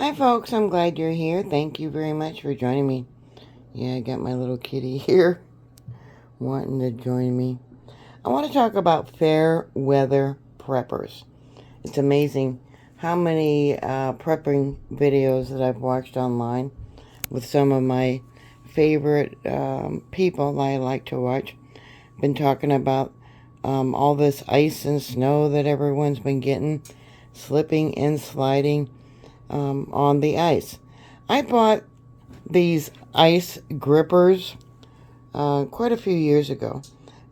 Hi folks, I'm glad you're here. Thank you very much for joining me. Yeah, I got my little kitty here wanting to join me. I want to talk about fair weather preppers. It's amazing how many prepping videos that I've watched online with some of my favorite people that I like to watch. Been talking about all this ice and snow that everyone's been getting, slipping and sliding on the ice. I bought these ice grippers quite a few years ago,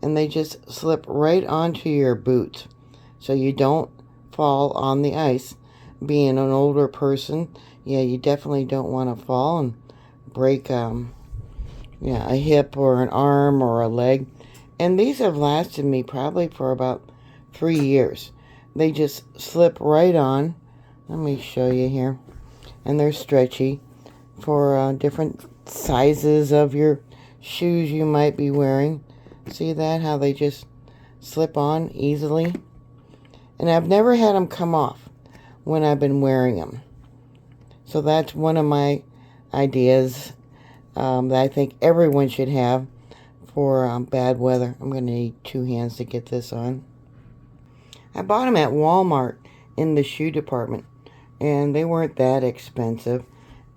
and they just slip right onto your boots so you don't fall on the ice. Being an older person, yeah, you definitely don't want to fall and break a hip or an arm or a leg. And these have lasted me probably for about 3 years. They just slip right on. Let me show you here. And they're stretchy for different sizes of your shoes you might be wearing. See that? How they just slip on easily. And I've never had them come off when I've been wearing them. So that's one of my ideas that I think everyone should have for bad weather. I'm going to need 2 hands to get this on. I bought them at Walmart in the shoe department, and they weren't that expensive.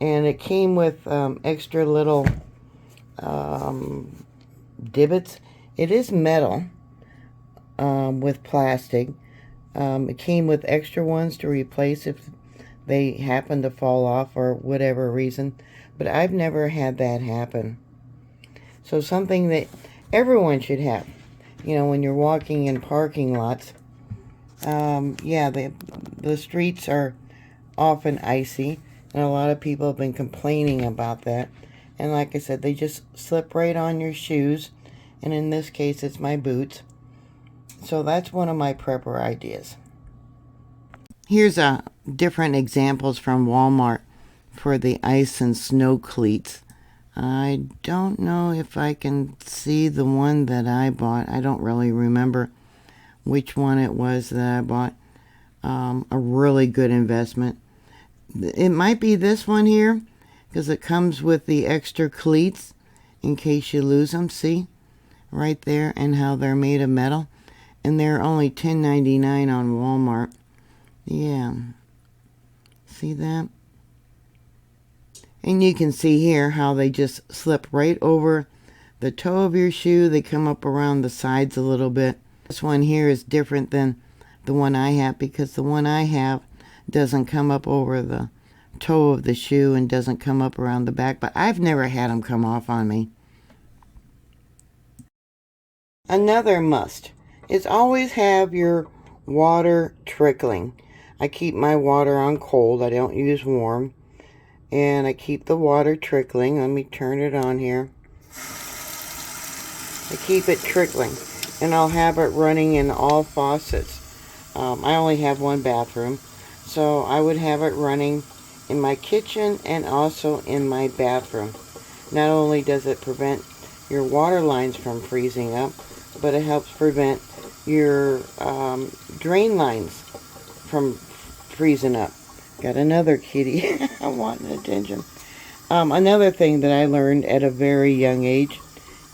And it came with extra little divots. It is metal with plastic. It came with extra ones to replace if they happen to fall off or whatever reason. But I've never had that happen. So something that everyone should have. You know, when you're walking in parking lots. Yeah, the streets are often icy. And a lot of people have been complaining about that. And like I said, they just slip right on your shoes. And in this case, it's my boots. So that's one of my prepper ideas. Here's different examples from Walmart for the ice and snow cleats. I don't know if I can see the one that I bought. I don't really remember which one it was that I bought. A really good investment. It might be this one here, because it comes with the extra cleats in case you lose them. See? Right there, and how they're made of metal. And they're only $10.99 on Walmart. Yeah. See that? And you can see here how they just slip right over the toe of your shoe. They come up around the sides a little bit. This one here is different than the one I have, because the one I have doesn't come up over the toe of the shoe and doesn't come up around the back. But I've never had them come off on me. Another must is always have your water trickling. I keep my water on cold. I don't use warm. And I keep the water trickling. Let me turn it on here. I keep it trickling. And I'll have it running in all faucets. I only have one bathroom. So I would have it running in my kitchen and also in my bathroom. Not only does it prevent your water lines from freezing up, but it helps prevent your drain lines from freezing up. Got another kitty wanting attention. Another thing that I learned at a very young age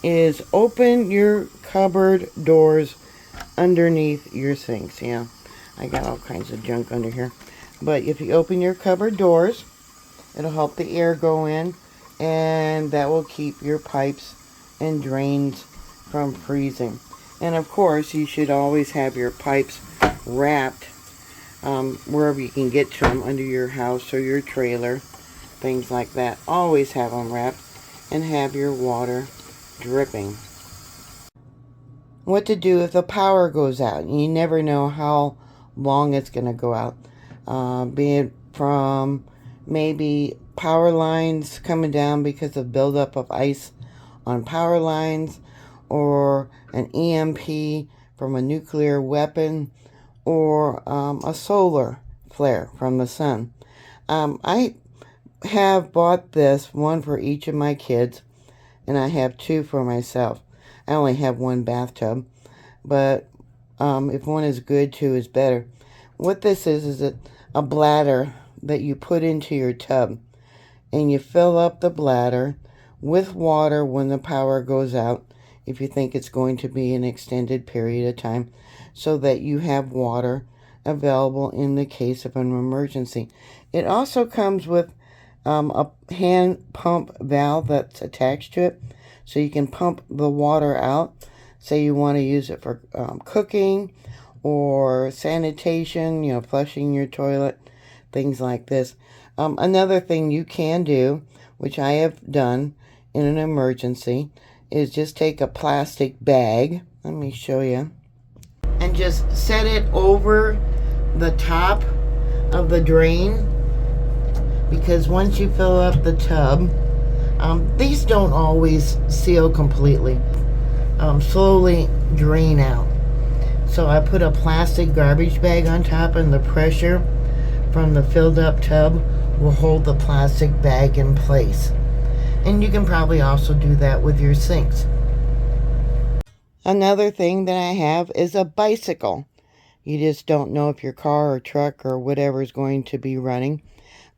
is open your cupboard doors underneath your sinks. Yeah, I got all kinds of junk under here. But if you open your cupboard doors, it'll help the air go in, and that will keep your pipes and drains from freezing. And of course, you should always have your pipes wrapped wherever you can get to them, under your house or your trailer, things like that. Always have them wrapped and have your water dripping. What to do if the power goes out? You never know how long it's going to go out. Be it from maybe power lines coming down because of buildup of ice on power lines, or an EMP from a nuclear weapon, or a solar flare from the sun. I have bought this, one for each of my kids, and I have 2 for myself. I only have 1 bathtub, but if one is good, 2 is better. What this is a bladder that you put into your tub, and you fill up the bladder with water when the power goes out, if you think it's going to be an extended period of time, so that you have water available in the case of an emergency. It also comes with a hand pump valve that's attached to it, so you can pump the water out. Say you want to use it for cooking or sanitation, flushing your toilet, things like this. Another thing you can do, which I have done in an emergency, is just take a plastic bag. Let me show you. And just set it over the top of the drain, because once you fill up the tub, these don't always seal completely. Slowly drain out. So I put a plastic garbage bag on top, and the pressure from the filled up tub will hold the plastic bag in place. And you can probably also do that with your sinks. Another thing that I have is a bicycle. You just don't know if your car or truck or whatever is going to be running.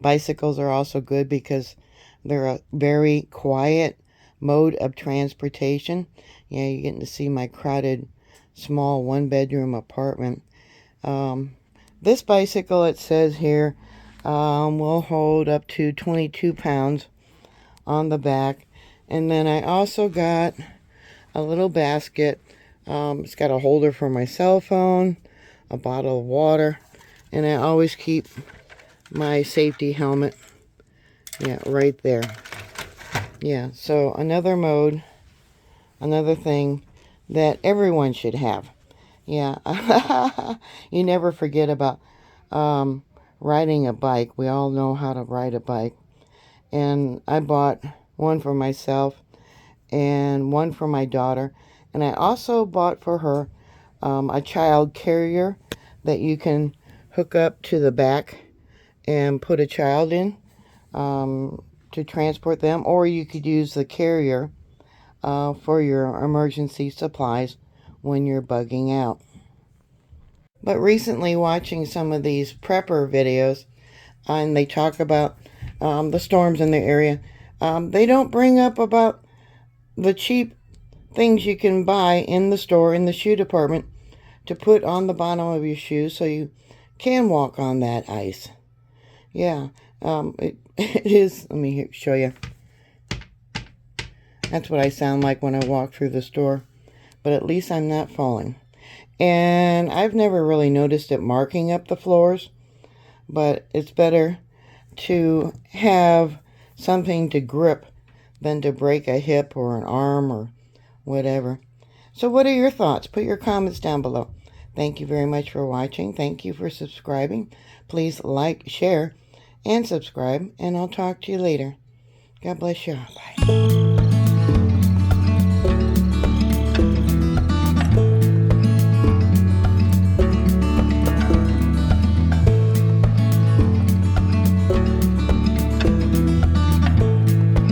Bicycles are also good because they're a very quiet mode of transportation. Yeah, you're getting to see my crowded, small one-bedroom apartment. This bicycle, it says here, will hold up to 22 pounds on the back. And then I also got a little basket. It's got a holder for my cell phone, a bottle of water, and I always keep my safety helmet, right there. Yeah, so another mode, another thing that everyone should have. Yeah, you never forget about riding a bike. We all know how to ride a bike. And I bought one for myself and one for my daughter. And I also bought for her a child carrier that you can hook up to the back and put a child in to transport them. Or you could use the carrier for your emergency supplies when you're bugging out. But recently, watching some of these prepper videos, and they talk about the storms in the area, they don't bring up about the cheap things you can buy in the store, in the shoe department, to put on the bottom of your shoes so you can walk on that ice. Yeah, it is. Let me show you. That's what I sound like when I walk through the store. But at least I'm not falling. And I've never really noticed it marking up the floors. But it's better to have something to grip than to break a hip or an arm or whatever. So what are your thoughts? Put your comments down below. Thank you very much for watching. Thank you for subscribing. Please like, share, and subscribe. And I'll talk to you later. God bless you all. Bye.